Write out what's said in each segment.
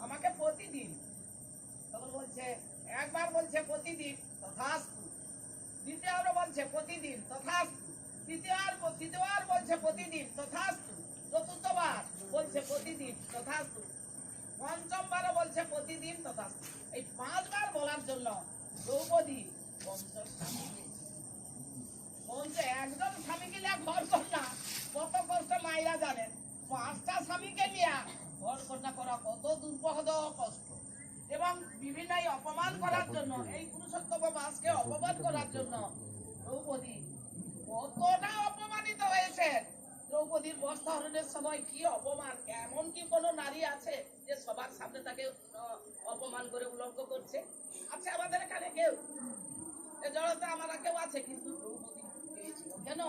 আমাকে প্রতিদিন তখন বলছে, একবার বলছে প্রতিদিন তথাস্তু, দ্বিতীয়বার বলছে প্রতিদিন তথাস্তু, তৃতীয়বার বলছে প্রতিদিন তথাস্তু, চতুর্থবার বলছে প্রতিদিন তথাস্তু, পঞ্চমবারও বলছে প্রতিদিন তথাস্তু। এই 5 বার বলার জন্য দ্রৌপদী একজন স্বামীকে নিয়ে ঘর কন্যা কত কষ্ট মায়েরা জানেন। 5টা স্বামীকে নিয়ে ঘর কন্যা করা কত দুর্বহদ কষ্ট, এবং বিভিন্ন অপমান করার জন্য, এই পুরুষোত্তম মাসকে অপমান করার জন্য দ্রৌপদী কতটা অপমানিত হয়েছে। দ্রৌপদীর বস্ত্রহরণের সময় কি অপমান, এমন কি কোনো নারী আছে যে সবার সামনে তাকে অপমান করে উলঙ্গ করছে? আছে আমাদের এখানে কেউ? এ জড়তা আমরা কেউ আছে? কিন্তু দ্রৌপদী কেন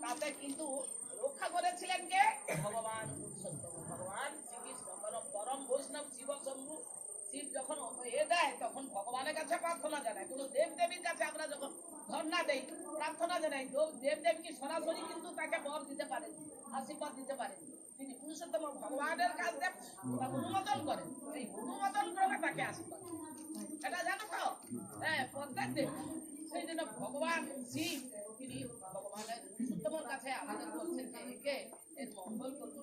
তাতে কিন্তু রক্ষা করেছিলেন কে? ভগবান পুরুষোত্তম, ভগবান শ্রীকৃষ্ণ। পরম বৈষ্ণব শিব শম্ভু, শিব যখন দেয় তখন ভগবানের কাছে প্রার্থনা জানায়। কোনো দেব দেবীর কাছে আমরা যখন ধর্ণা দেই, প্রার্থনা জানাই, দেব দেবী কি সরাসরি কিন্তু তাকে বর দিতে পারেন, আশীর্বাদ দিতে পারেন। তিনি পুরুষোত্তম ভগবানের কাছে অনুমোদন করেন, এই অনুমোদন করে তাকে আশীর্বাদ। এটা জানো তো? হ্যাঁ, প্রত্যেক দেব। সেই জন্য ভগবান শিব তিনি ভগবানের পুরুষোত্তমের কাছে আমাদের বলছেন যে একে এর মঙ্গল করুন,